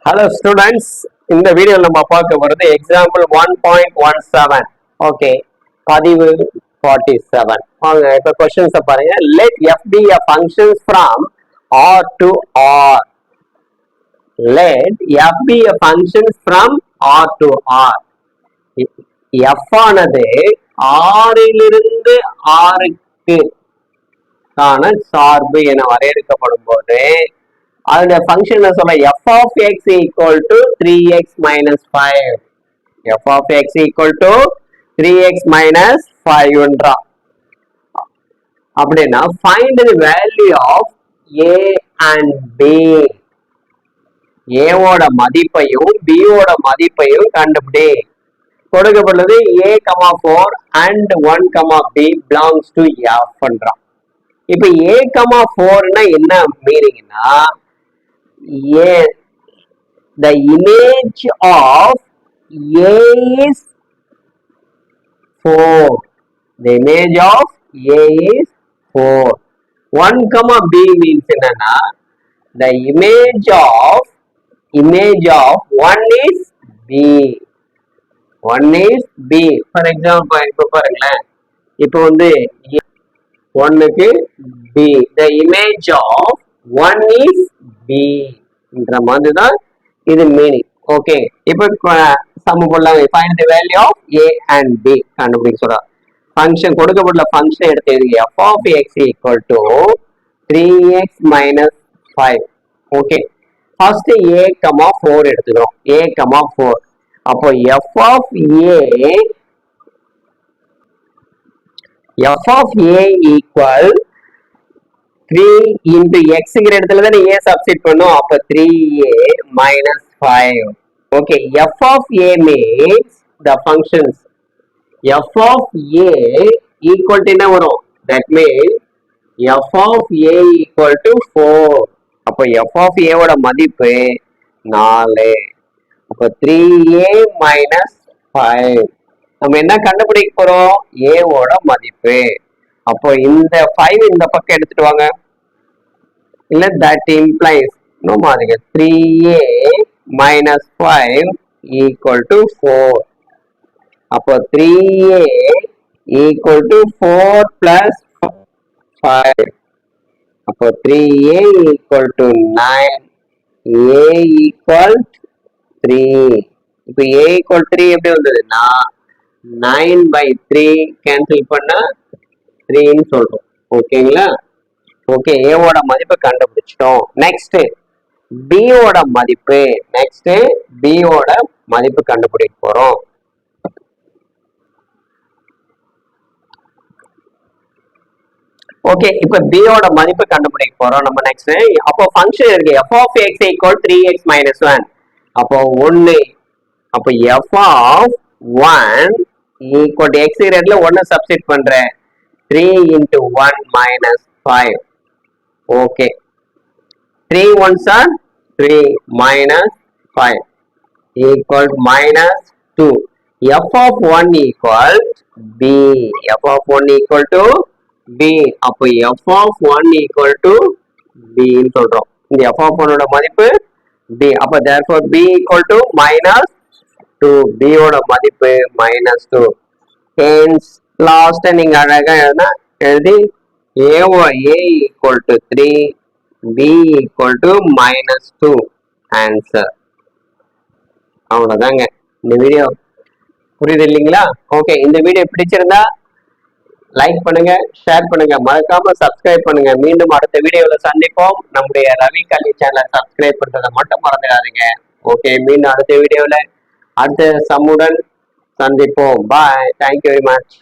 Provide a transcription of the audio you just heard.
Hello students, இந்த வீடியோவில் நம்ம பார்க்க போகிறது எக்ஸாம்பிள் 1.17. ஓகே, பதிவு 47. வாங்க இப்போ கொஸ்டின்ஸை பாருங்க. Let f be a functions from R to R. Let f be a functions from R to R. f ஆனது R இலிருந்து R க்கு கான சார்பு என வரையறுக்கப்படும் போது அதோட ஃபங்க்ஷன் சொல்ல f of x equal to 3x minus 5. f of x equal to 3x minus 5 அப்படின்னா find the value of a and b. a ஓட மதிப்பையும் b ஓட மதிப்பையும் கண்டுபிடி. கொடுக்கப்பட்டது a, 4 and 1, b belongs to f பண்றான். இப்ப a, 4 என்ன மீனிங்னா A, the image of A is 4. The image of A is 4. 1, B means என்னன்னா the image of 1 is B. 1 is B. For example, இப்போ பாருங்களேன், இப்போ வந்து 1க்கு B. The image of 1 is B. என்ற மாதிரி தான் இது மீனிங். ஓகே, இப்போ சம் போடலாம். Find the value of a and b கண்டுபிடிக்க சொல்றோம். ஃபங்க்ஷன் கொடுக்கப்பட்ட ஃபங்க்ஷன் எடுத்து எழுதுங்க. f of x equal to 3x minus 5. Okay, first a, 4 எடுத்துக்கிறோம். a, 4. அப்போ f of a equal 3 into x இடத்துல தானே a சப்ஸ்டிட் பண்ணும். அப்ப 3a minus 5. Okay, f of a means the functions f of a equal to என்ன வரும்? That means f of a equal to 4. அப்ப f of a ஓட மதிப்பு 4. அப்ப 3a minus 5. நம்ம என்ன கண்டுபிடிக்க போறோம்? a ஓட மதிப்பு. அப்போ இந்த 5 இந்த பக்கம் எடுத்துட்டு வாங்க. இல்ல that implies no மாதிரி 3a minus 5 equal to 4. அப்போ 3a equal to 4 plus 5. அப்போ 3a equal to 9. a equal 3. இப்போ a equal 3 எப்படி வந்ததுன்னா 9/3 கேன்சல் பண்ணா 3 ன்னு சொல்றோம். ஓகேங்களா? ஓகே, a ஓட மதிப்பு கண்டுபிடிச்சிட்டோம். நெக்ஸ்ட் b ஓட மதிப்பு. கண்டுபிடிக்க போறோம். ஓகே, இப்போ b ஓட மதிப்பு கண்டுபிடிக்க போறோம் நம்ம. நெக்ஸ்ட் அப்போ ஃபங்க்ஷன் இருக்கு f of x equal 3x minus 1. அப்போ 1. அப்போ f of 1 equal to x ரேட்ல 1 சப்ஸ்டிட் பண்றேன். 3 into 1 minus 5. Okay, 3 ones are 3 minus 5 equal minus 2. f of 1 equal b. f of 1 equal to b. அப்போ f of 1 equal to b ன்னு சொல்றோம். இந்த f of 1 ஓட மதிப்பு b. அப்போ therefore b equal to minus 2. b ஓட மதிப்பு minus 2. hence last நீங்க அழகா எழுதி a equal to 3, b equal to minus 2. Answer. அவ்வளவுதாங்க. இந்த வீடியோ புரியுது இல்லைங்களா? ஓகே, இந்த வீடியோ பிடிச்சிருந்தா லைக் பண்ணுங்க, ஷேர் பண்ணுங்க, மறக்காம சப்ஸ்கிரைப் பண்ணுங்க. மீண்டும் அடுத்த வீடியோல சந்திப்போம். நம்முடைய ரவி கல்வி சேனலை சப்ஸ்கிரைப் பண்றதை மட்டும் மறந்துடாதீங்க. ஓகே, மீண்டும் அடுத்த வீடியோல அடுத்த சம்முடன் சந்திப்போம். பாய். Thank you very much.